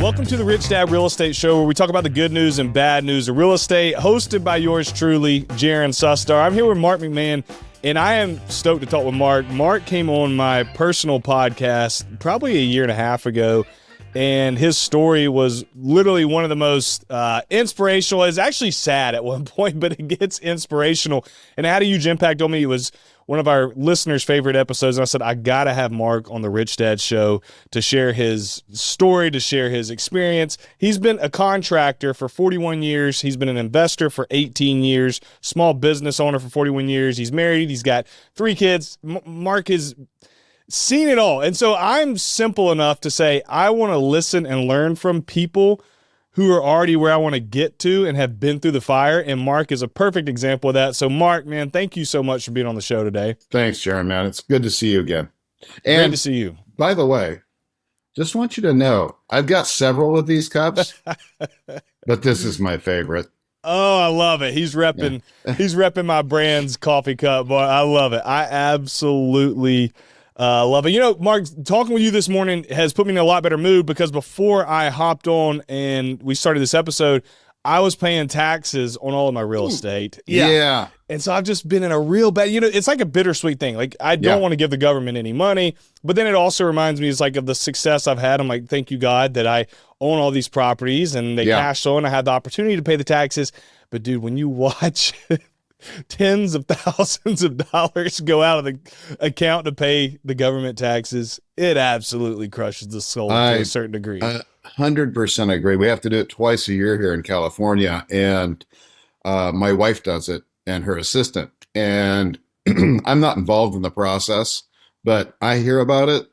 Welcome to the Rich Dad Real Estate Show, where we talk about the good news and bad news of real estate, hosted by yours truly, Jaren Sustar. I'm here with Mark McMahon, and I am stoked to talk with Mark. Mark came on my personal podcast probably a year and a half ago, and his story was literally one of the most inspirational. It's actually sad at one point, but it gets inspirational. And it had a huge impact on me. It was one of our listeners' favorite episodes. And I said, I got to have Mark on the Rich Dad Show to share his story, to share his experience. He's been a contractor for 41 years. He's been an investor for 18 years, small business owner for 41 years. He's married. He's got 3 kids. Mark has seen it all. And so I'm simple enough to say, I want to listen and learn from people who are already where I want to get to and have been through the fire. And Mark is a perfect example of that. So Mark, man, thank you so much for being on the show today. Thanks, Jaren, man. It's good to see you again. And great to see you. By the way, just want you to know, I've got several of these cups, but this is my favorite. Oh, I love it. He's repping, He's repping my brand's coffee cup, boy. I love it. I absolutely love it. You know, Mark, talking with you this morning has put me in a lot better mood, because before I hopped on and we started this episode, I was paying taxes on all of my real estate. Yeah. And so I've just been in a real bad, it's like a bittersweet thing. Like, I don't want to give the government any money, but then it also reminds me, it's like, of the success I've had. I'm like, thank you, God, that I own all these properties and they cash flow and I had the opportunity to pay the taxes. But dude, when you watch tens of thousands of dollars go out of the account to pay the government taxes, it absolutely crushes the soul to a certain degree. 100% agree. We have to do it twice a year here in California, and my wife does it and her assistant. And I'm not involved in the process, but I hear about it.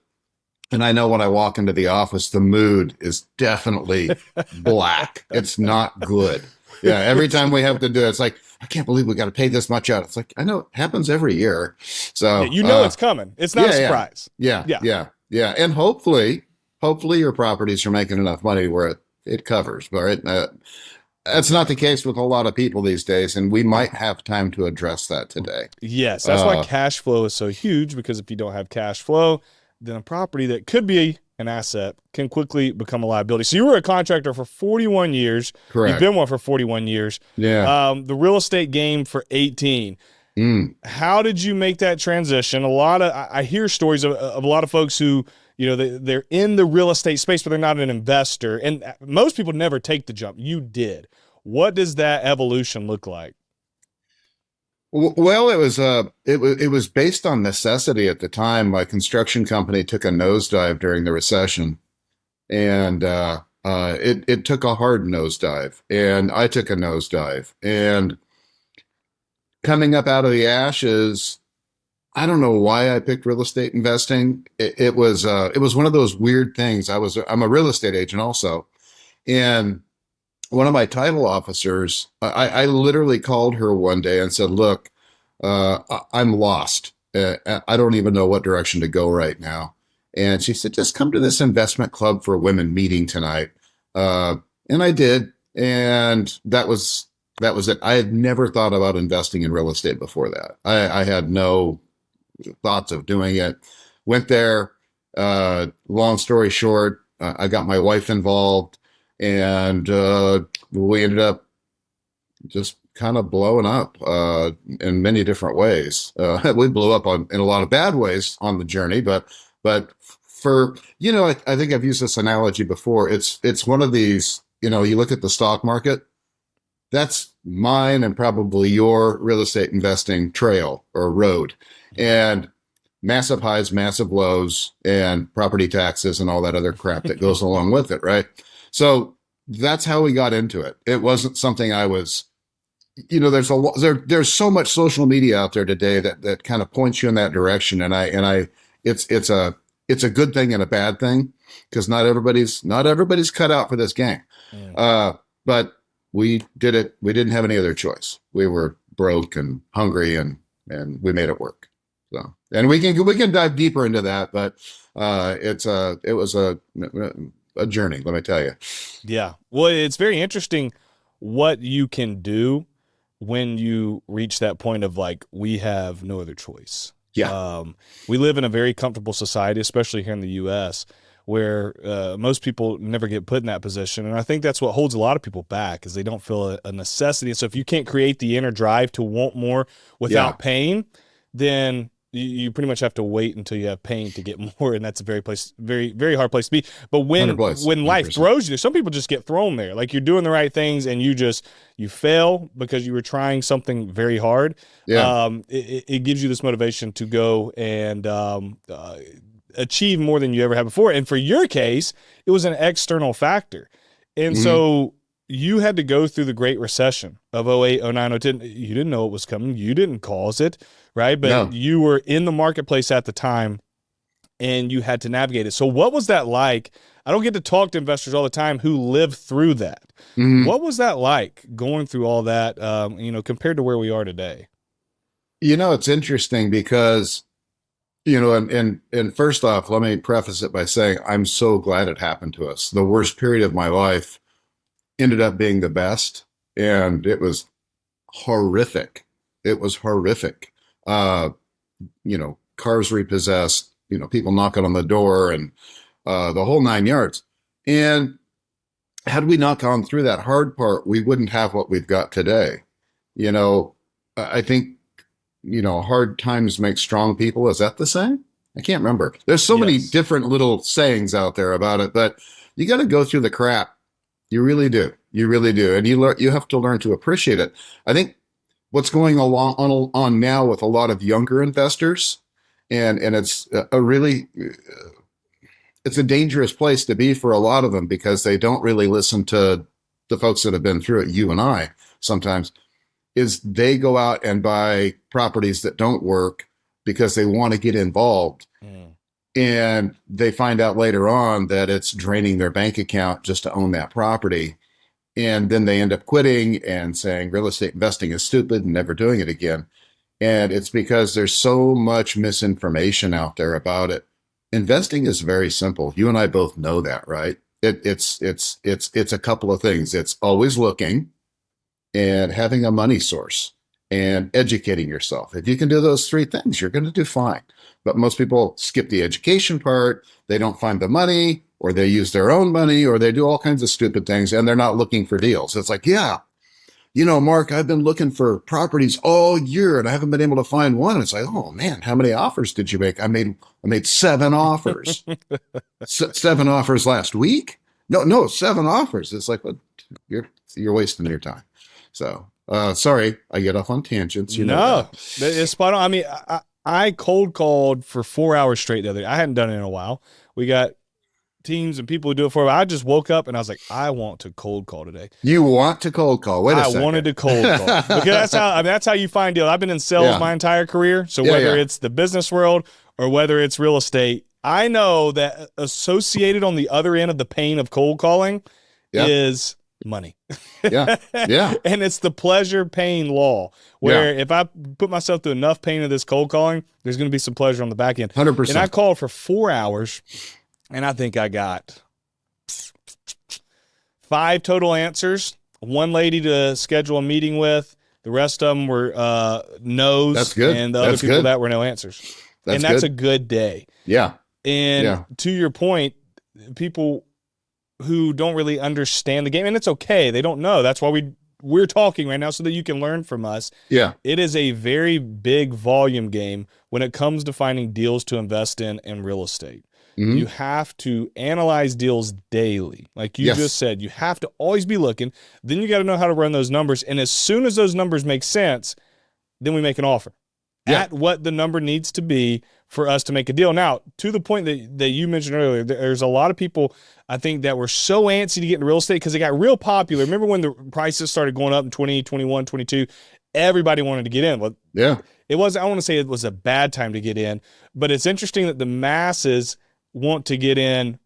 And I know when I walk into the office, the mood is definitely black. It's not good. Yeah. Every time we have to do it, it's like, I can't believe we got to pay this much out. It's like, I know it happens every year. So it's coming. It's not a surprise. Yeah. And hopefully your properties are making enough money where it covers. But that's not the case with a lot of people these days, and we might have time to address that today. Yes, that's why cash flow is so huge, because if you don't have cash flow, then a property that could be an asset can quickly become a liability. So you were a contractor for 41 years. Correct. You've been one for 41 years. Yeah. The real estate game for 18. How did you make that transition? I hear stories of a lot of folks who, they're in the real estate space, but they're not an investor. And most people never take the jump. You did. What does that evolution look like? Well, it was based on necessity at the time. My construction company took a nosedive during the recession, and it took a hard nosedive, and I took a nosedive. And coming up out of the ashes, I don't know why I picked real estate investing. It was one of those weird things. I'm a real estate agent also, and one of my title officers, I literally called her one day and said, look, I'm lost. I don't even know what direction to go right now. And she said, just come to this investment club for women meeting tonight. And I did. And that was it. I had never thought about investing in real estate before that. I had no thoughts of doing it. Went there. Long story short, I got my wife involved. And we ended up just kind of blowing up in many different ways. We blew up in a lot of bad ways on the journey, but for I think I've used this analogy before. It's one of these. You look at the stock market. That's mine and probably your real estate investing trail or road, and massive highs, massive lows, and property taxes and all that other crap that goes along with it, right? So that's how we got into it. It wasn't something I was, there's so much social media out there today that kind of points you in that direction. And it's a good thing and a bad thing, because not everybody's cut out for this game. But we did it. We didn't have any other choice. We were broke and hungry, and we made it work. So, and we can dive deeper into that, but it was a journey, let me tell you. Yeah. Well, it's very interesting what you can do when you reach that point of like, we have no other choice. Yeah. We live in a very comfortable society, especially here in the U.S., where most people never get put in that position. And I think that's what holds a lot of people back, is they don't feel a necessity. So if you can't create the inner drive to want more without pain, then you pretty much have to wait until you have pain to get more, and that's a very, very hard place to be. But when life throws you, some people just get thrown there. Like, you're doing the right things and you fail because you were trying something very hard. Yeah. It gives you this motivation to go and achieve more than you ever had before. And for your case, it was an external factor. And so you had to go through the Great Recession of 08, 09, 010. You didn't know it was coming. You didn't cause it, right? But you were in the marketplace at the time, and you had to navigate it. So what was that like? I don't get to talk to investors all the time who live through that. What was that like, going through all that, compared to where we are today? It's interesting because, and first off, let me preface it by saying I'm so glad it happened to us. The worst period of my life ended up being the best, and it was horrific. It was horrific. Cars repossessed, people knocking on the door, and the whole 9 yards. And had we not gone through that hard part, we wouldn't have what we've got today. I think, hard times make strong people. Is that the saying? I can't remember. There's so many different little sayings out there about it, but you got to go through the crap. You really do. You really do. And you have to learn to appreciate it. I think what's going on now with a lot of younger investors, and it's it's a dangerous place to be for a lot of them, because they don't really listen to the folks that have been through it, you and I sometimes, is they go out and buy properties that don't work because they want to get involved. And they find out later on that it's draining their bank account just to own that property. And then they end up quitting and saying real estate investing is stupid and never doing it again. And it's because there's so much misinformation out there about it. Investing is very simple. You and I both know that, right? It's a couple of things. It's always looking, and having a money source, and educating yourself. If you can do those three things, you're going to do fine. But most people skip the education part. They don't find the money, or they use their own money, or they do all kinds of stupid things, and they're not looking for deals. It's like, Mark, I've been looking for properties all year and I haven't been able to find one. It's like, oh man, how many offers did you make? I made 7 offers. 7 offers last week? No, 7 offers. It's like, well, you're wasting your time. So, sorry, I get off on tangents. No, it's spot on. I mean, I cold called for 4 hours straight the other day. I hadn't done it in a while. We got teams and people who do it for me. I just woke up and I was like, I want to cold call today. You want to cold call? Wait a second. I wanted to cold call, because that's how you find deals. I've been in sales my entire career. So whether it's the business world or whether it's real estate, I know that associated on the other end of the pain of cold calling is money. Yeah. And it's the pleasure pain law, where if I put myself through enough pain of this cold calling, there's going to be some pleasure on the back end. 100%. And I called for 4 hours, and I think I got 5 total answers. One lady to schedule a meeting with. The rest of them were no's. That's good. And the other people that were no answers. That's a good day. Yeah. And to your point, people who don't really understand the game, and it's okay, they don't know. That's why we're talking right now, so that you can learn from us. Yeah. It is a very big volume game when it comes to finding deals to invest in real estate. You have to analyze deals daily. Like you just said, you have to always be looking. Then you got to know how to run those numbers. And as soon as those numbers make sense, then we make an offer at what the number needs to be for us to make a deal. Now, to the point that you mentioned earlier, there's a lot of people, I think, that were so antsy to get into real estate because they got real popular. Remember when the prices started going up in 20, 21, 22? Everybody wanted to get in. Well, it was, I want to say it was a bad time to get in, but it's interesting that the masses want to get in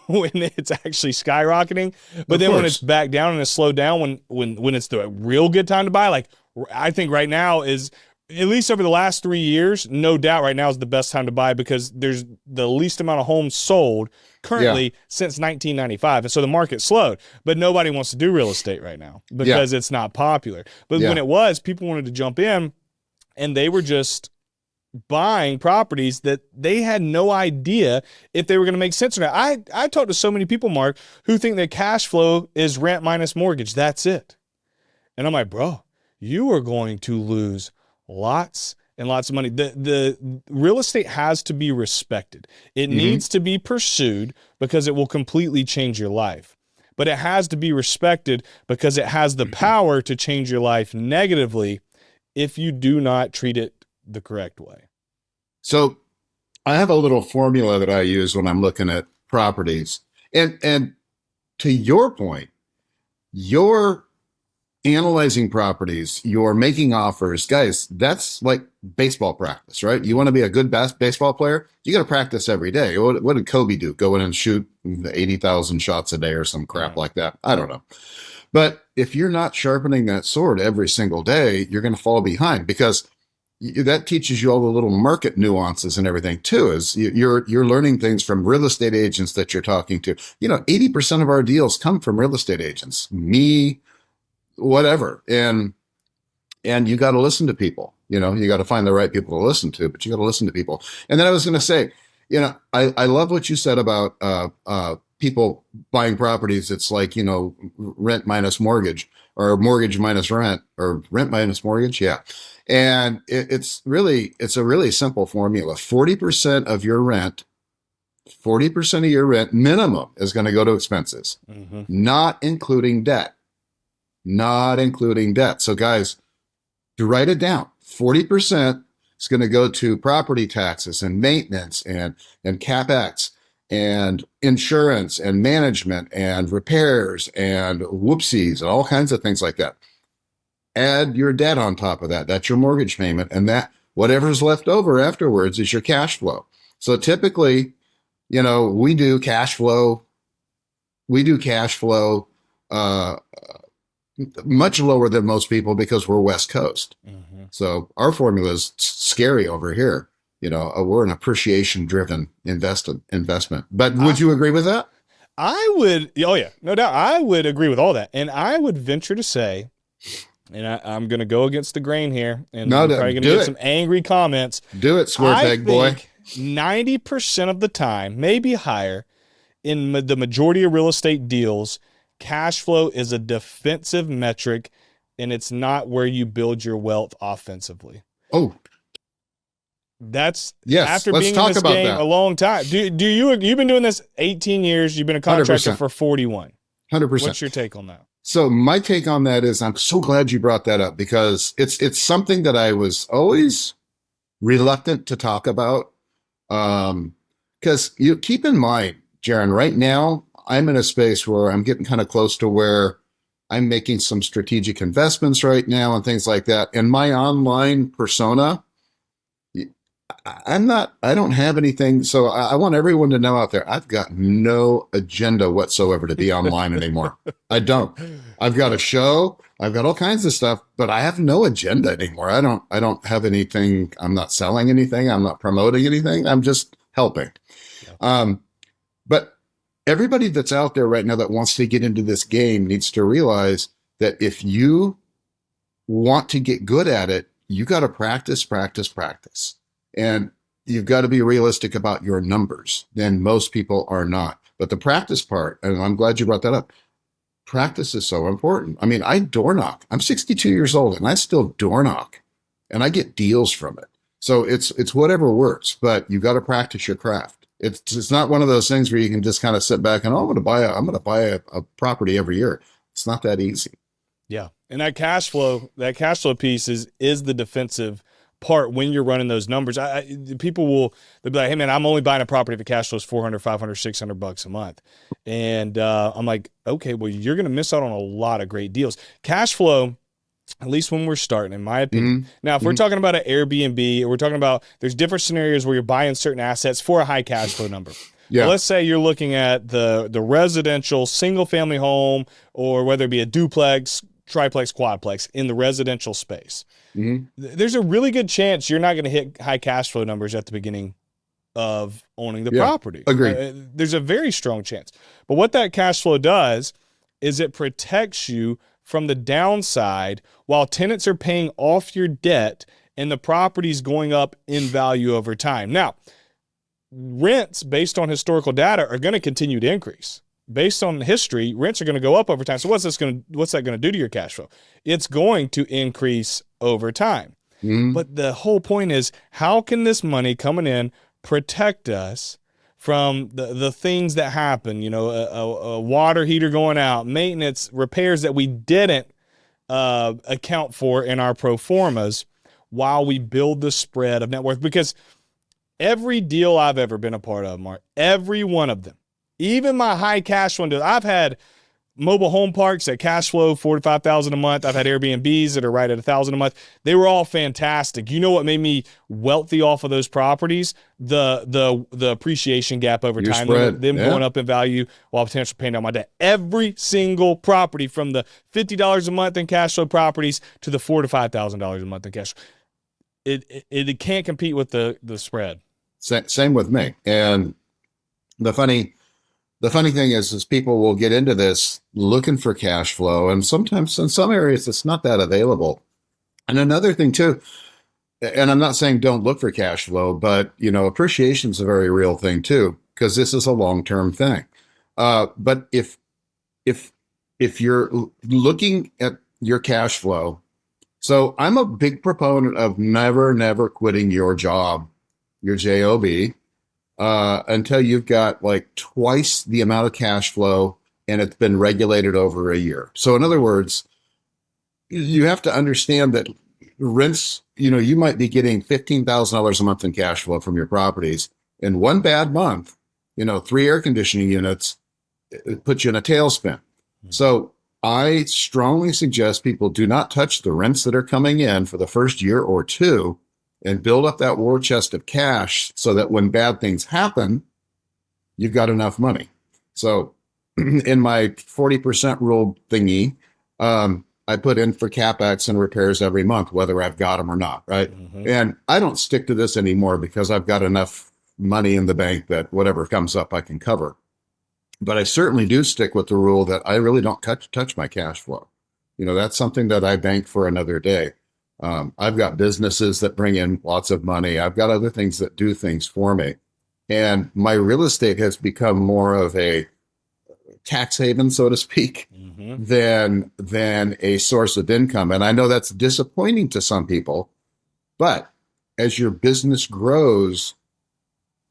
when it's actually skyrocketing, but then when it's back down and it's slowed down, when it's the real good time to buy, like I think right now is, at least over the last 3 years, no doubt right now is the best time to buy, because there's the least amount of homes sold currently since 1995. And so the market slowed, but nobody wants to do real estate right now because it's not popular. But when it was, people wanted to jump in, and they were just buying properties that they had no idea if they were going to make sense or not. I talked to so many people, Mark, who think that cash flow is rent minus mortgage. That's it. And I'm like, bro, you are going to lose lots and lots of money. The real estate has to be respected. It needs to be pursued because it will completely change your life. But it has to be respected because it has the power to change your life negatively if you do not treat it the correct way. So I have a little formula that I use when I'm looking at properties. And to your point, you're analyzing properties, you're making offers. Guys, that's like baseball practice, right? You want to be a good baseball player, you got to practice every day. What did Kobe do? Go in and shoot 80,000 shots a day or some crap like that? I don't know. But if you're not sharpening that sword every single day, you're going to fall behind, because that teaches you all the little market nuances and everything too. Is you're learning things from real estate agents that you're talking to. 80% of our deals come from real estate agents, me, whatever. And you got to listen to people. You got to find the right people to listen to, but you got to listen to people. And then I was going to say, I love what you said about people buying properties. It's like, rent minus mortgage, or mortgage minus rent, or rent minus mortgage. Yeah. And it's a really simple formula. 40% of your rent, 40% of your rent minimum is going to go to expenses, not including debt. So guys, to write it down, 40% is going to go to property taxes and maintenance and CapEx and insurance and management and repairs and whoopsies and all kinds of things like that. Add your debt on top of that. That's your mortgage payment. And that whatever's left over afterwards is your cash flow. So typically, we do cash flow much lower than most people because we're West Coast. So our formula is scary over here. We're an appreciation driven investment. But would you agree with that? I would. Oh yeah, no doubt. I would agree with all that. And I would venture to say, and I'm going to go against the grain here, and I'm probably going to get some angry comments. Do it, square peg boy. 90% of the time, maybe higher, in the majority of real estate deals, cash flow is a defensive metric, and it's not where you build your wealth offensively. Oh, that's yes. After being in this game a long time. You've been doing this 18 years. You've been a contractor 100%. For 41. 100%. What's your take on that? So my take on that is, I'm so glad you brought that up, because it's something that I was always reluctant to talk about. Because you keep in mind, Jaren, right now I'm in a space where I'm getting kind of close to where I'm making some strategic investments right now and things like that. And my online persona, I don't have anything. So I want everyone to know out there, I've got no agenda whatsoever to be online anymore. I don't. I've got a show. I've got all kinds of stuff, but I have no agenda anymore. I don't have anything. I'm not selling anything. I'm not promoting anything. I'm just helping. Yeah. But everybody that's out there right now that wants to get into this game needs to realize that if you want to get good at it, you got to practice. And you've got to be realistic about your numbers. Then most people are not. But the practice part, and I'm glad you brought that up, practice is so important. I mean, I door knock. I'm 62 years old and I still door knock, and I get deals from it. So it's whatever works, but you got to practice your craft. It's not one of those things where you can just kind of sit back and, I'm going to buy a property every year. It's not that easy. Yeah. And that cash flow piece is the defensive part when you're running those numbers. They'll be like, hey man, I'm only buying a property if the cash flow is $400, $500, $600 a month. And I'm like, okay, well, you're going to miss out on a lot of great deals. Cash flow, at least when we're starting, in my opinion. Now, if we're talking about an Airbnb, or we're talking about, there's different scenarios where you're buying certain assets for a high cash flow number. Yeah. Well, let's say you're looking at the residential single family home, or whether it be a duplex, triplex, quadplex in the residential space. There's a really good chance you're not going to hit high cash flow numbers at the beginning of owning the property. Agreed. There's a very strong chance. But what that cash flow does is it protects you from the downside while tenants are paying off your debt and the property's going up in value over time. Now, rents based on historical data are going to continue to increase. Based on history, rents are going to go up over time. So what's that going to do to your cash flow? It's going to increase over time. But the whole point is, how can this money coming in protect us from the things that happen? You know, a water heater going out, maintenance, repairs that we didn't account for in our pro formas while we build the spread of net worth. Because every deal I've ever been a part of, Mark, every one of them, even my high cash flow deals, I've had mobile home parks that cash flow $4,000 to $5,000 a month. I've had Airbnbs that are right at $1,000 a month. They were all fantastic. You know what made me wealthy off of those properties? The appreciation gap over Your time, spread. them going up in value while potentially paying down my debt. Every single property, from the $50 a month in cash flow properties to the $4,000 to $5,000 a month in cash flow, it can't compete with the spread. Same with me. And the funny thing is people will get into this looking for cash flow, and sometimes in some areas it's not that available. And another thing too, and I'm not saying don't look for cash flow, but appreciation is a very real thing too, because this is a long-term thing. But if you're looking at your cash flow, so I'm a big proponent of never quitting your job, your job, until you've got like twice the amount of cash flow and it's been regulated over a year. So in other words, you have to understand that rents, you might be getting $15,000 a month in cash flow from your properties. In one bad month, 3 air conditioning units, it puts you in a tailspin. So I strongly suggest people do not touch the rents that are coming in for the first year or two, and build up that war chest of cash so that when bad things happen, you've got enough money. So in my 40% rule thingy, I put in for CapEx and repairs every month, whether I've got them or not, right? And I don't stick to this anymore because I've got enough money in the bank that whatever comes up, I can cover. But I certainly do stick with the rule that I really don't touch my cash flow. That's something that I bank for another day. I've got businesses that bring in lots of money. I've got other things that do things for me. And my real estate has become more of a tax haven, so to speak, than a source of income. And I know that's disappointing to some people, but as your business grows,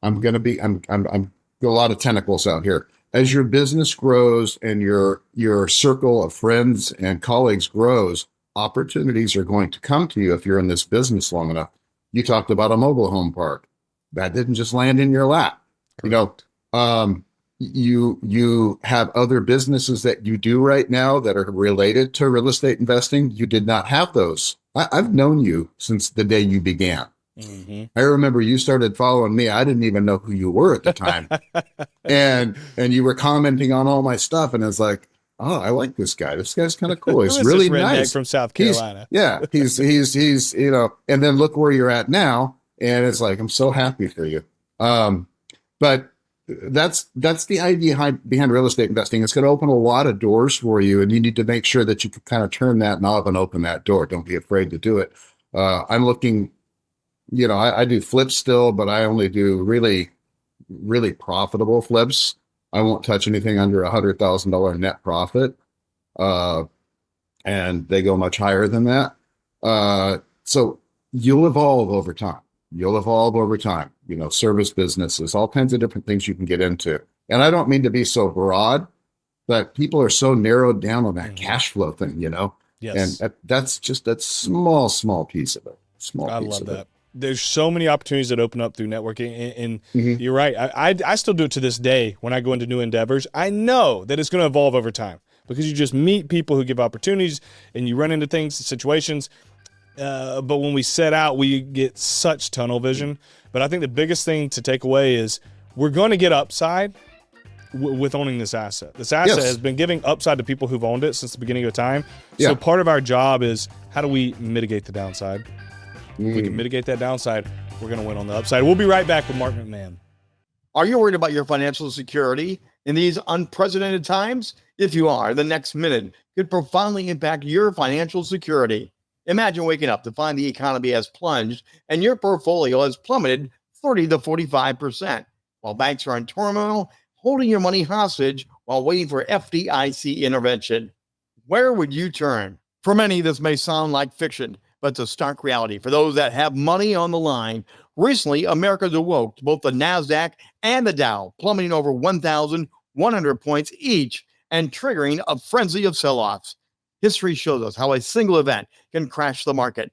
I'm a lot of tentacles out here. As your business grows and your circle of friends and colleagues grows, opportunities are going to come to you if you're in this business long enough. You talked about a mobile home park. That didn't just land in your lap. Correct. You have other businesses that you do right now that are related to real estate investing. You did not have those. I've known you since the day you began. I remember you started following me. I didn't even know who you were at the time. and you were commenting on all my stuff, and it's like, oh, I like this guy. This guy's kind of cool. He's really nice. From South Carolina. He's and then look where you're at now. And it's like, I'm so happy for you. But that's the idea behind real estate investing. It's going to open a lot of doors for you, and you need to make sure that you can kind of turn that knob and open that door. Don't be afraid to do it. I'm looking, I do flips still, but I only do really, really profitable flips. I won't touch anything under $100,000 net profit. And they go much higher than that. So you'll evolve over time. Service businesses, all kinds of different things you can get into. And I don't mean to be so broad, but people are so narrowed down on that cash flow thing, Yes. And that's just that small piece of it. I love that. There's so many opportunities that open up through networking, and you're right. I still do it to this day when I go into new endeavors. I know that it's going to evolve over time because you just meet people who give opportunities and you run into things, situations. But when we set out, we get such tunnel vision. But I think the biggest thing to take away is we're going to get upside with owning this asset. This asset has been giving upside to people who've owned it since the beginning of time. So part of our job is, how do we mitigate the downside? If we can mitigate that downside, we're going to win on the upside. We'll be right back with Mark McMahon. Are you worried about your financial security in these unprecedented times? If you are, the next minute could profoundly impact your financial security. Imagine waking up to find the economy has plunged and your portfolio has plummeted 30 to 45%, while banks are in turmoil, holding your money hostage while waiting for FDIC intervention. Where would you turn? For many, this may sound like fiction, but it's a stark reality for those that have money on the line. Recently, America's awoke to both the NASDAQ and the Dow, plummeting over 1,100 points each and triggering a frenzy of sell-offs. History shows us how a single event can crash the market,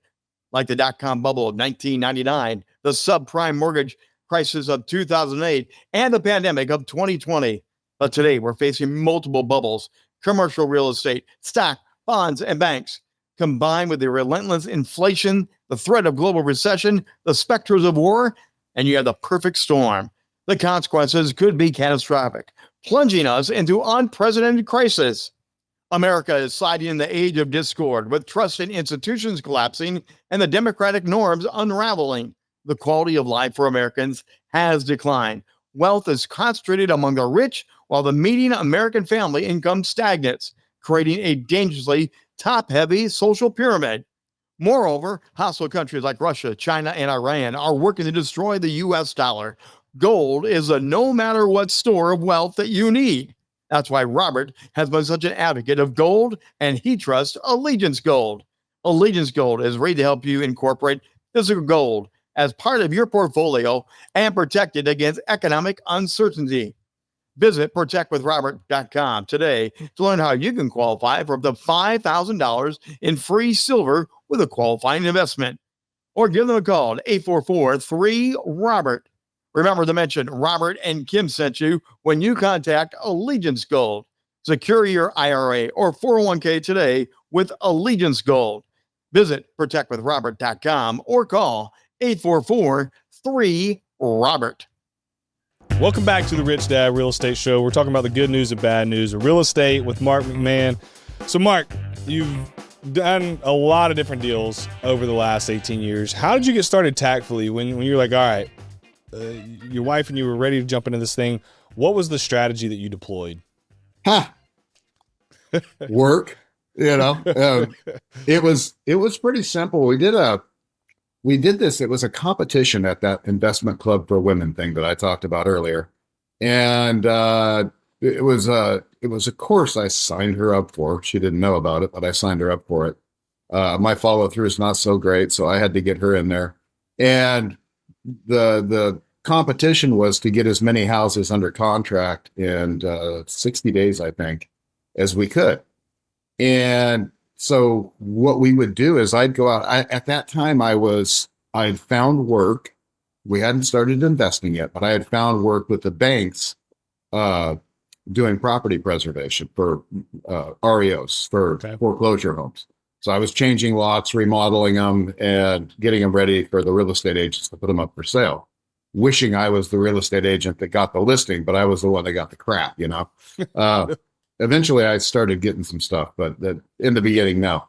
like the dot-com bubble of 1999, the subprime mortgage crisis of 2008, and the pandemic of 2020. But today, we're facing multiple bubbles: commercial real estate, stock, bonds, and banks. Combined with the relentless inflation, the threat of global recession, the specters of war, and you have the perfect storm. The consequences could be catastrophic, plunging us into unprecedented crisis. America is sliding in the age of discord, with trust in institutions collapsing and the democratic norms unraveling. The quality of life for Americans has declined. Wealth is concentrated among the rich, while the median American family income stagnates, creating a dangerously top-heavy social pyramid. Moreover, hostile countries like Russia, China, and Iran are working to destroy the U.S. dollar. Gold is a no-matter-what store of wealth that you need. That's why Robert has been such an advocate of gold, and he trusts Allegiance Gold. Allegiance Gold is ready to help you incorporate physical gold as part of your portfolio and protect it against economic uncertainty. Visit protectwithrobert.com today to learn how you can qualify for up to $5,000 in free silver with a qualifying investment. Or give them a call at 844-3-ROBERT. Remember to mention Robert and Kim sent you when you contact Allegiance Gold. Secure your IRA or 401k today with Allegiance Gold. Visit protectwithrobert.com or call 844-3-ROBERT. Welcome back to the Rich Dad Real Estate Show. We're talking about the good news and bad news of real estate with Mark McMahon. So, Mark, you've done a lot of different deals over the last 18 years. How did you get started tactfully when you're like, all right, your wife and you were ready to jump into this thing? What was the strategy that you deployed? Work, it was pretty simple. We did this. It was a competition at that investment club for women thing that I talked about earlier. And it was a course I signed her up for. She didn't know about it, but I signed her up for it. My follow through is not so great, so I had to get her in there. And the competition was to get as many houses under contract in 60 days, I think, as we could. And so what we would do is I'd go out. At that time, I'd found work. We hadn't started investing yet, but I had found work with the banks doing property preservation for REOs, for foreclosure homes. So I was changing lots, remodeling them, and getting them ready for the real estate agents to put them up for sale. Wishing I was the real estate agent that got the listing, but I was the one that got the crap, Eventually I started getting some stuff, but in the beginning, no.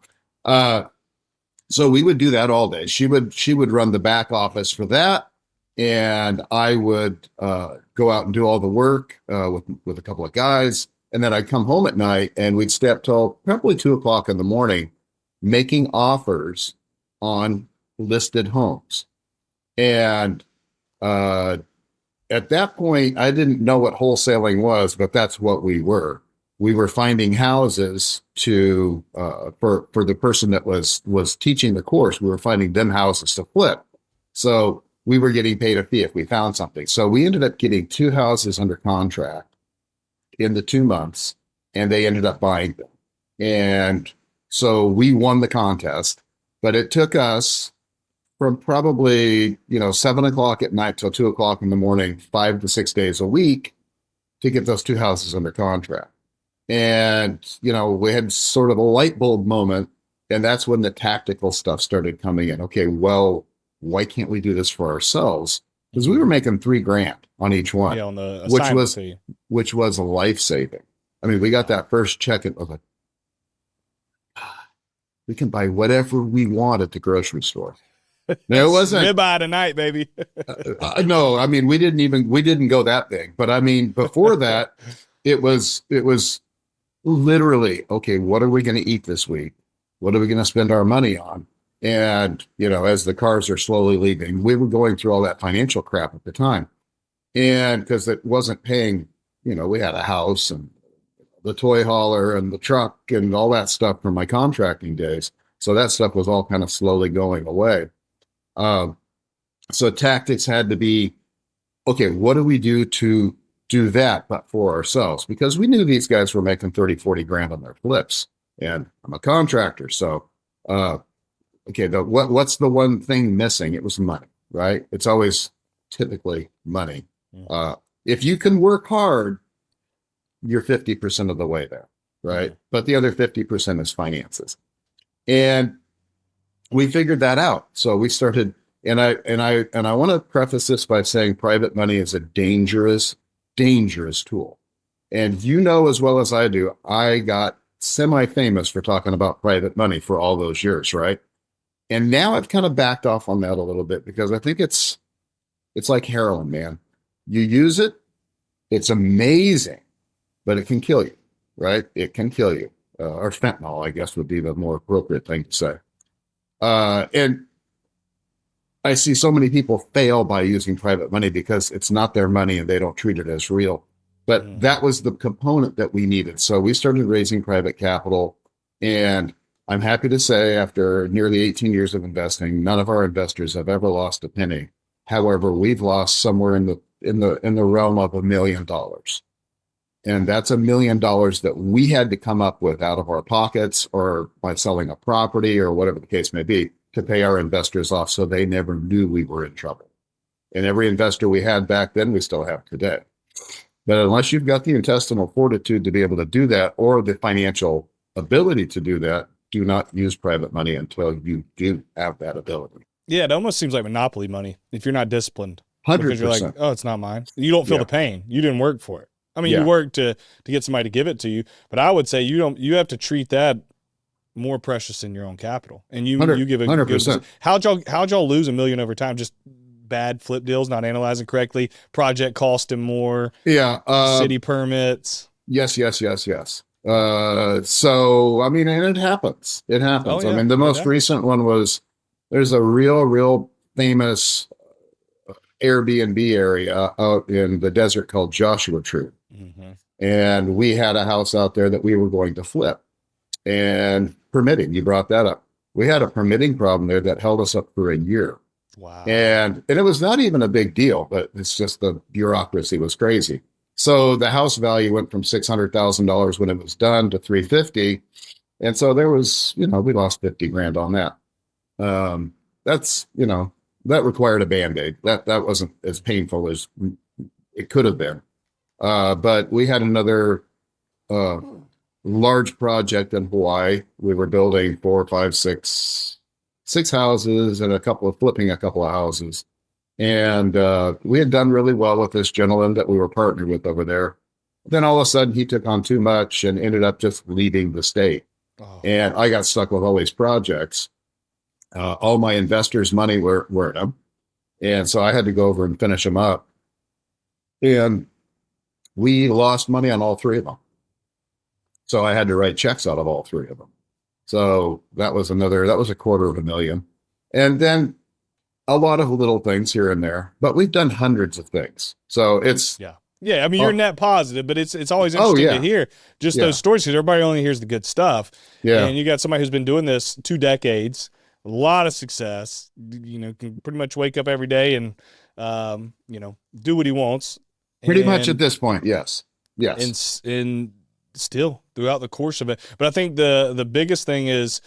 So we would do that all day. She would run the back office for that, and I would go out and do all the work with a couple of guys, and then I'd come home at night and we'd stay up till probably 2:00 in the morning, making offers on listed homes. And at that point, I didn't know what wholesaling was, but that's what we were. We were finding houses to for the person that was teaching the course. We were finding them houses to flip. So we were getting paid a fee if we found something. So we ended up getting 2 houses under contract in the 2 months, and they ended up buying them. And so we won the contest, but it took us from probably 7:00 at night till 2:00 in the morning, 5 to 6 days a week, to get those 2 houses under contract. And, we had sort of a light bulb moment, and that's when the tactical stuff started coming in. Okay, well, why can't we do this for ourselves? Because we were making $3,000 on each one, on the which was life-saving. I mean, we got that first check and was like, we can buy whatever we want at the grocery store. No, it wasn't ribeye tonight, baby. No, I mean, we didn't go that big, but I mean, before that, it was literally, okay, what are we going to eat this week? What are we going to spend our money on? And, as the cars are slowly leaving, we were going through all that financial crap at the time. And because it wasn't paying, we had a house and the toy hauler and the truck and all that stuff from my contracting days. So that stuff was all kind of slowly going away. So tactics had to be, okay, what do we do to do that, but for ourselves? Because we knew these guys were making 30, 40 grand on their flips. And I'm a contractor. So, okay, what's the one thing missing? It was money, right? It's always typically money. If you can work hard, you're 50% of the way there, right? But the other 50% is finances. And we figured that out. So we started, and I want to preface this by saying private money is a dangerous, dangerous tool. And as well as I do, I got semi-famous for talking about private money for all those years, right? And now I've kind of backed off on that a little bit because I think it's like heroin, man. You use it, it's amazing, but it can kill you, right? It can kill you. Or fentanyl, I guess, would be the more appropriate thing to say. And I see so many people fail by using private money because it's not their money and they don't treat it as real. But that was the component that we needed. So we started raising private capital. And I'm happy to say, after nearly 18 years of investing, none of our investors have ever lost a penny. However, we've lost somewhere in the realm of $1 million. And that's $1 million that we had to come up with out of our pockets or by selling a property or whatever the case may be to pay our investors off so they never knew we were in trouble. And every investor we had back then, we still have today. But unless you've got the intestinal fortitude to be able to do that or the financial ability to do that, do not use private money until you do have that ability. Yeah, it almost seems like monopoly money if you're not disciplined. 100%. Because you're like, oh, it's not mine. You don't feel the pain. You didn't work for it. I mean, you work to get somebody to give it to you, but I would say you have to treat that more precious than your own capital. And you give a 100%. Good, how'd y'all lose $1 million over time? Just bad flip deals, not analyzing correctly, project costing more, city permits. Yes. So, I mean, and it happens. It happens. Oh, yeah. I mean, the most recent one was, there's a real famous Airbnb area out in the desert called Joshua Tree. Mm-hmm. And we had a house out there that we were going to flip. And permitting, you brought that up. We had a permitting problem there that held us up for a year. Wow. And it was not even a big deal, but it's just the bureaucracy was crazy. So the house value went from $600,000 when it was done to $350,000. And so there was, we lost 50 grand on that. That's, that required a Band-Aid. That wasn't as painful as it could have been. But we had another large project in Hawaii. We were building 4, 5, 6 houses and flipping a couple of houses. And we had done really well with this gentleman that we were partnered with over there. Then all of a sudden he took on too much and ended up just leaving the state. Oh. And I got stuck with all these projects. All my investors' money were in them. And so I had to go over and finish them up. And we lost money on all 3 of them. So I had to write checks out of all 3 of them. So that was $250,000. And then a lot of little things here and there, but we've done hundreds of things. So it's, I mean, you're net positive, but it's always interesting to hear just those stories because everybody only hears the good stuff. Yeah. And you got somebody who's been doing this 2 decades, a lot of success, can pretty much wake up every day and, do what he wants. Pretty much at this point. Yes. And still throughout the course of it. But I think the biggest thing is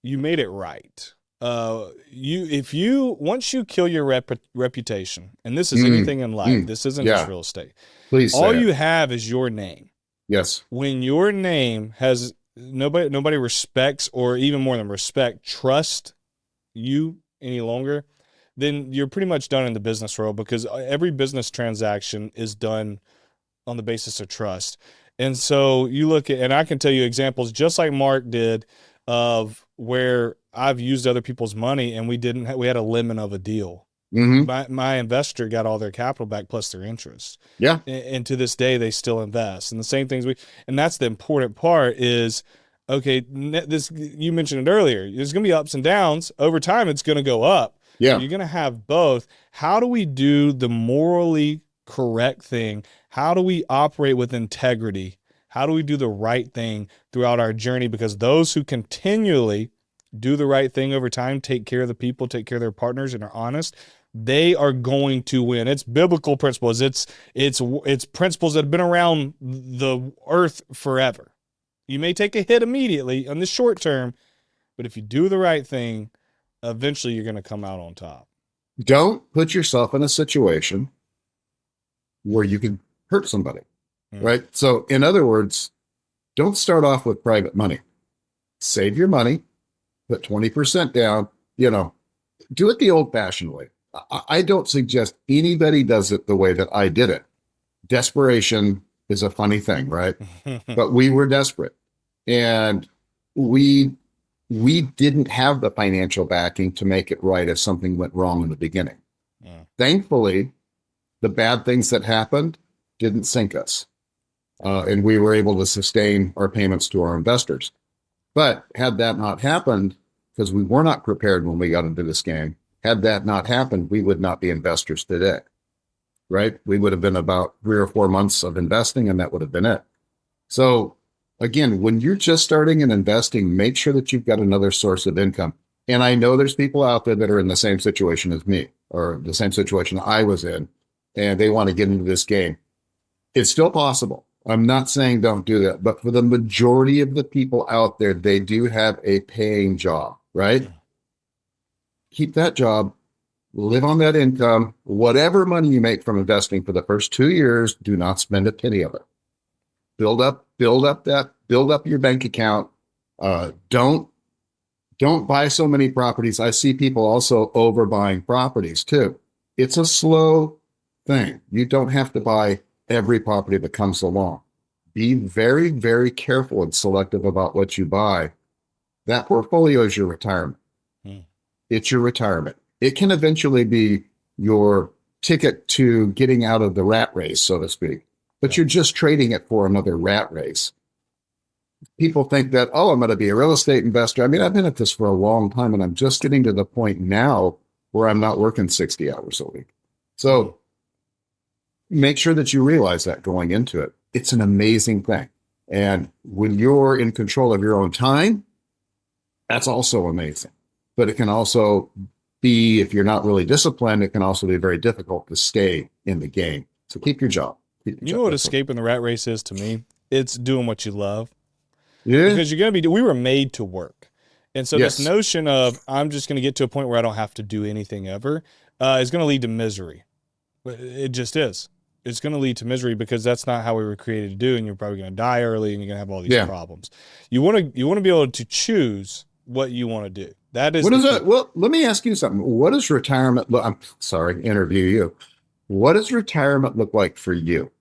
you made it right. Once you kill your reputation, and this is anything in life, this isn't just real estate. Please, all you have is your name. Yes. When your name has nobody respects, or even more than respect, trust you any longer, then you're pretty much done in the business world, because every business transaction is done on the basis of trust. And so you look at, and I can tell you examples just like Mark did of where I've used other people's money and we had a lemon of a deal. Mm-hmm. My investor got all their capital back plus their interest. Yeah. And to this day, they still invest. And the same things and that's the important part is okay, this, you mentioned it earlier. There's going to be ups and downs. Over time, it's going to go up. Yeah. You're going to have both. How do we do the morally correct thing? How do we operate with integrity? How do we do the right thing throughout our journey? Because those who continually do the right thing over time, take care of the people, take care of their partners, and are honest, they are going to win. It's biblical principles. It's principles that have been around the earth forever. You may take a hit immediately on the short term, but if you do the right thing, eventually you're going to come out on top. Don't put yourself in a situation where you can hurt somebody, right? So in other words, don't start off with private money. Save your money, put 20% down, do it the old fashioned way. I don't suggest anybody does it the way that I did it. Desperation is a funny thing, right? But we were desperate, and we didn't have the financial backing to make it right if something went wrong in the beginning. Thankfully, the bad things that happened didn't sink us. And we were able to sustain our payments to our investors. But had that not happened, because we were not prepared when we got into this game, had that not happened, we would not be investors today, right? We would have been about 3 or 4 months of investing, and that would have been it. So again, when you're just starting and investing, make sure that you've got another source of income. And I know there's people out there that are in the same situation as me, or the same situation I was in, and they want to get into this game. It's still possible. I'm not saying don't do that, but for the majority of the people out there, they do have a paying job, right? Keep that job, live on that income. Whatever money you make from investing for the first 2 years, do not spend a penny of it. Build up your bank account. Don't buy so many properties. I see people also overbuying properties too. It's a slow thing. You don't have to buy every property that comes along. Be very, very careful and selective about what you buy. That portfolio is your retirement. It's your retirement. It can eventually be your ticket to getting out of the rat race, so to speak, but you're just trading it for another rat race. People think that, oh, I'm going to be a real estate investor. I mean, I've been at this for a long time, and I'm just getting to the point now where I'm not working 60 hours a week. So make sure that you realize that going into it. It's an amazing thing. And when you're in control of your own time, that's also amazing. But it can also be, if you're not really disciplined, it can also be very difficult to stay in the game. So keep your job. You know what escaping the rat race is to me? It's doing what you love. Yeah. Because we were made to work. And so this notion of I'm just going to get to a point where I don't have to do anything ever is going to lead to misery. It just is. It's going to lead to misery because that's not how we were created to do, and you're probably going to die early, and you're going to have all these problems. You want to be able to choose what you want to do. That is. Well, let me ask you something. What does retirement look? I'm sorry, interview you. What does retirement look like for you?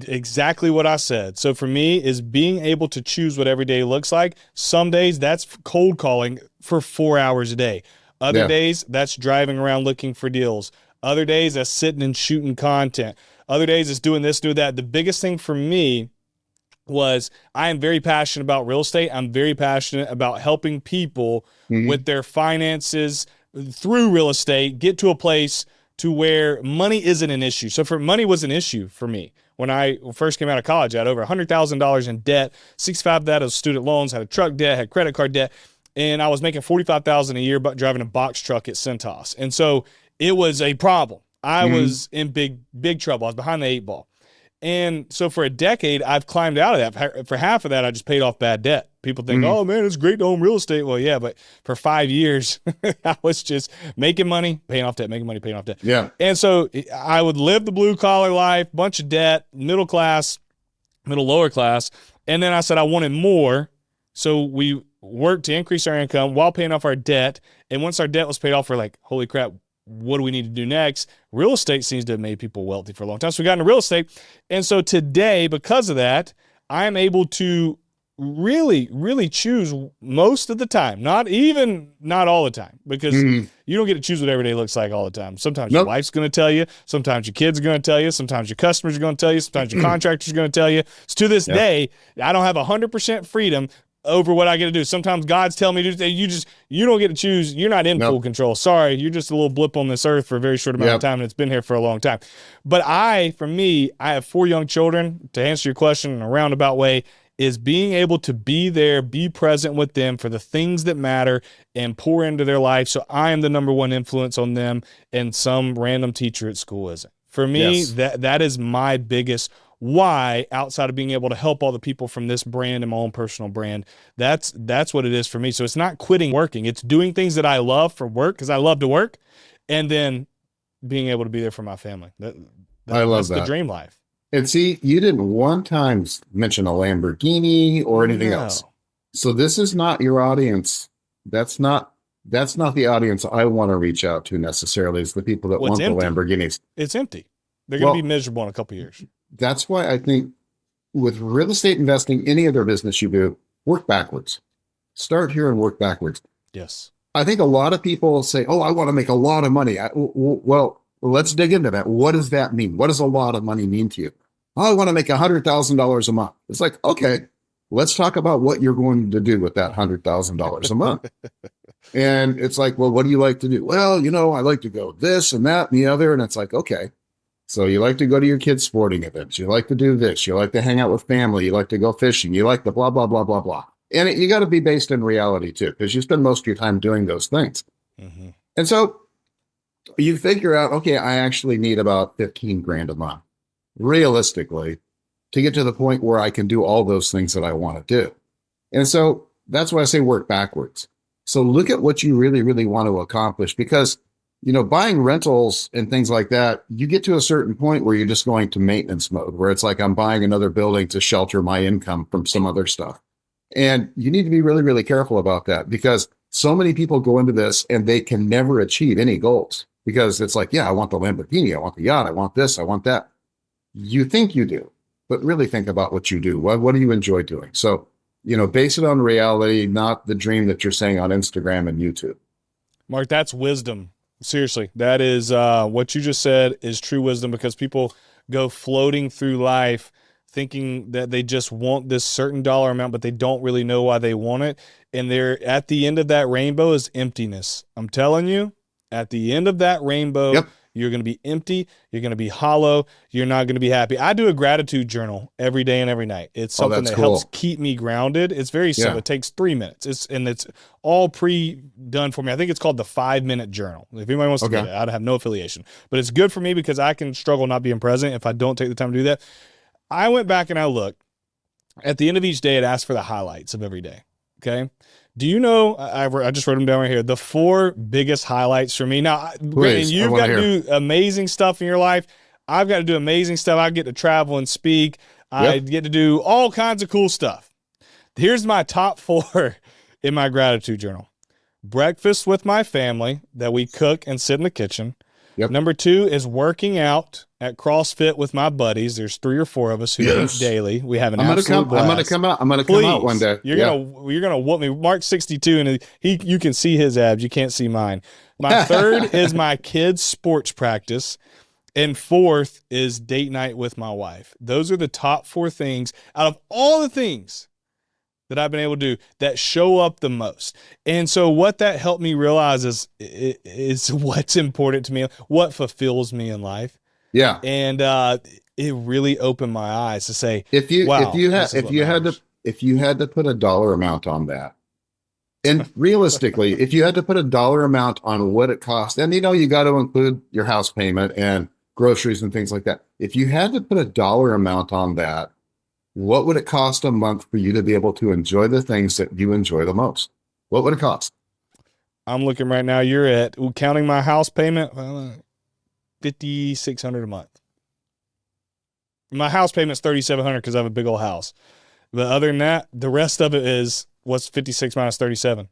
Exactly what I said. So for me is being able to choose what every day looks like. Some days that's cold calling for 4 hours a day. Other days that's driving around looking for deals. Other days that's sitting and shooting content. Other days it's doing this, doing that. The biggest thing for me was I am very passionate about real estate. I'm very passionate about helping people with their finances through real estate, get to a place to where money isn't an issue. So money was an issue for me. When I first came out of college, I had over $100,000 in debt, 65 of that was student loans, had a truck debt, had credit card debt, and I was making $45,000 a year but driving a box truck at Centos. And so it was a problem. I was in big trouble. I was behind the 8 ball. And so for a decade, I've climbed out of that. For half of that, I just paid off bad debt. People think, oh, man, it's great to own real estate. Well, yeah, but for 5 years, I was just making money, paying off debt, making money, paying off debt. Yeah. And so I would live the blue-collar life, bunch of debt, middle lower class. And then I said I wanted more. So we worked to increase our income while paying off our debt. And once our debt was paid off, we're like, holy crap, what do we need to do next? Real estate seems to have made people wealthy for a long time. So we got into real estate. And so today, because of that, I'm able to really, really choose most of the time, not all the time, because you don't get to choose what every day looks like all the time. Sometimes your wife's going to tell you, sometimes your kids are going to tell you, sometimes your customers are going to tell you, sometimes your contractors are going to tell you. So to this day, I don't have 100% freedom over what I get to do. Sometimes God's telling me to do, you don't get to choose. You're not in full control. Sorry. You're just a little blip on this earth for a very short amount of time, and it's been here for a long time. But I have 4 young children. To answer your question in a roundabout way, is being able to be there, be present with them for the things that matter and pour into their life. So I am the number one influence on them, and some random teacher at school isn't. For me, that is my biggest why, outside of being able to help all the people from this brand and my own personal brand. That's what it is for me. So it's not quitting working. It's doing things that I love for work, because I love to work, and then being able to be there for my family. I love that. The dream life. And see, you didn't one time mention a Lamborghini or anything else. So this is not your audience. That's not the audience I want to reach out to necessarily. It's the people that want the Lamborghinis. It's empty. They're going to be miserable in a couple of years. That's why I think with real estate investing, any other business you do, work backwards. Start here and work backwards. Yes. I think a lot of people say, oh, I want to make a lot of money. Well, let's dig into that. What does that mean? What does a lot of money mean to you? Oh, I want to make $100,000 a month. It's like, okay, let's talk about what you're going to do with that $100,000 a month. And it's like, well, what do you like to do? Well, I like to go this and that and the other. And it's like, okay. So you like to go to your kids' sporting events. You like to do this. You like to hang out with family. You like to go fishing. You like the blah, blah, blah, blah, blah. And you got to be based in reality too, because you spend most of your time doing those things. Mm-hmm. And so you figure out, okay, I actually need about 15 grand a month, realistically, to get to the point where I can do all those things that I want to do. And so that's why I say work backwards. So look at what you really, really want to accomplish, because buying rentals and things like that, you get to a certain point where you're just going to maintenance mode, where it's like, I'm buying another building to shelter my income from some other stuff. And you need to be really, really careful about that, because so many people go into this and they can never achieve any goals, because it's like, I want the Lamborghini, I want the yacht, I want this, I want that. You think you do, but really think about what you do. What do you enjoy doing? So, base it on reality, not the dream that you're saying on Instagram and YouTube. Mark, that's wisdom. Seriously, that is what you just said is true wisdom, because people go floating through life thinking that they just want this certain dollar amount, but they don't really know why they want it. And they're at the end of that rainbow is emptiness. I'm telling you, at the end of that rainbow, you're going to be empty. You're going to be hollow. You're not going to be happy. I do a gratitude journal every day and every night. It's something that helps keep me grounded. It's very simple. It takes 3 minutes. It's all pre-done for me. I think it's called the 5-minute journal. If anybody wants to do that, I have no affiliation. But it's good for me, because I can struggle not being present if I don't take the time to do that. I went back and I looked. At the end of each day, it asks for the highlights of every day. Okay. Do you know, I just wrote them down right here, the 4 biggest highlights for me. Now, Brandon, you've got to do amazing stuff in your life. I've got to do amazing stuff. I get to travel and speak. I get to do all kinds of cool stuff. Here's my top 4 in my gratitude journal. Breakfast with my family that we cook and sit in the kitchen. Number 2 is working out at CrossFit with my buddies. There's 3 or 4 of us who do it daily. We have an absolute blast. I'm going to come out one day. You're gonna whoop me. Mark's 62, and you can see his abs. You can't see mine. My 3rd is my kids' sports practice, and 4th is date night with my wife. Those are the top 4 things out of all the things that I've been able to do that show up the most. And so what that helped me realize is what's important to me, what fulfills me in life. Yeah. And it really opened my eyes to say, if you had to put a dollar amount on that, and realistically, if you had to put a dollar amount on what it costs, and you got to include your house payment and groceries and things like that. If you had to put a dollar amount on that, what would it cost a month for you to be able to enjoy the things that you enjoy the most? What would it cost? I'm looking right now. You're at, counting my house payment, $5,600 a month. My house payment's $3,700 because I have a big old house. But other than that, the rest of it is, what's 56 minus 37?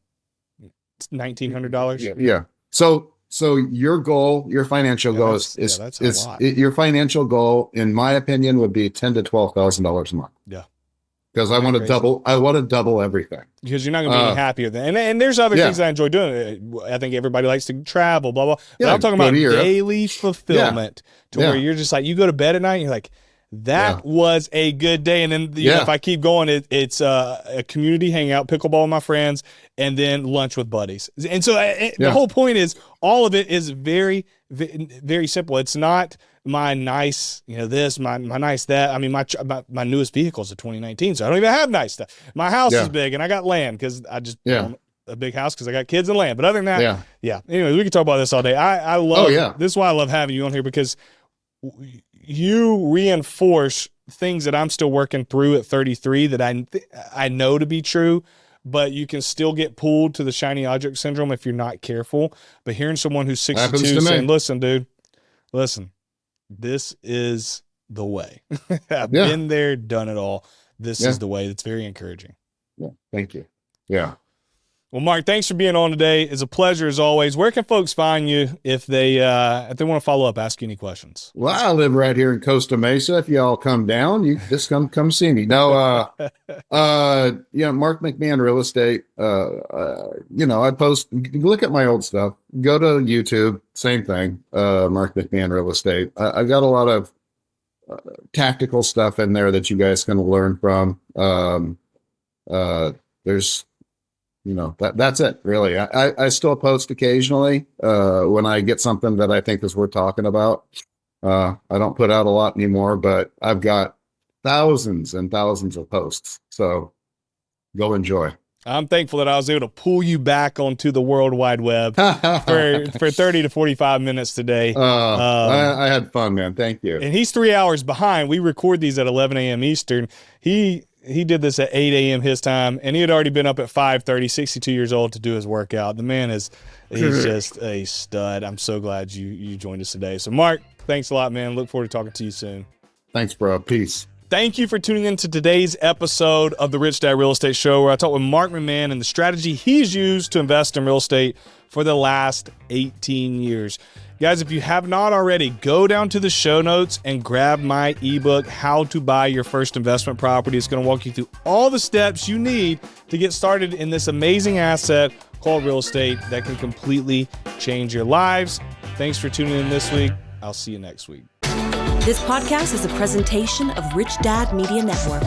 It's $1,900. Yeah. So your goal, your financial goal your financial goal, in my opinion, would be $10,000 to $12,000 a month. Yeah. because I want to double everything. Because you're not going to be any happier than. And there's other things that I enjoy doing. I think everybody likes to travel, blah, blah. But I'm talking about daily fulfillment to where you're just like, you go to bed at night and you're like, that was a good day. And then you know, if I keep going, it's a community hangout, pickleball with my friends, and then lunch with buddies. And so the whole point is all of it is very, very simple. It's not my nice, this, my nice that. I mean, my newest vehicle is a 2019, so I don't even have nice stuff. My house is big, and I got land because I just own a big house because I got kids and land. But other than that, Anyways, we can talk about this all day. I love. This is why I love having you on here, because you reinforce things that I'm still working through at 33 that I know to be true, but you can still get pulled to the shiny object syndrome if you're not careful. But hearing someone who's 62 saying, listen, dude, this is the way. I've been there, done it all. This is the way. It's very encouraging. Yeah. Thank you. Yeah. Well, Mark, thanks for being on today. It's a pleasure as always. Where can folks find you if they want to follow up, ask you any questions? Well, I live right here in Costa Mesa. If y'all come down, you just come see me. No, Mark McMahon Real Estate. I post. Look at my old stuff. Go to YouTube. Same thing. Mark McMahon Real Estate. I've got a lot of tactical stuff in there that you guys can learn from. There's. That's it, really. I still post occasionally when I get something that I think is worth talking about. I don't put out a lot anymore, but I've got thousands and thousands of posts. So go enjoy. I'm thankful that I was able to pull you back onto the World Wide Web for 30 to 45 minutes today. I had fun, man. Thank you. And he's 3 hours behind. We record these at 11 a.m. Eastern. He did this at 8 a.m. his time, and he had already been up at 5:30, 62 years old, to do his workout. The man he's just a stud. I'm so glad you joined us today. So, Mark, thanks a lot, man. Look forward to talking to you soon. Thanks, bro. Peace. Thank you for tuning in to today's episode of the Rich Dad Real Estate Show, where I talk with Mark McMahon and the strategy he's used to invest in real estate for the last 18 years. Guys, if you have not already, go down to the show notes and grab my ebook, How to Buy Your First Investment Property. It's going to walk you through all the steps you need to get started in this amazing asset called real estate that can completely change your lives. Thanks for tuning in this week. I'll see you next week. This podcast is a presentation of Rich Dad Media Network.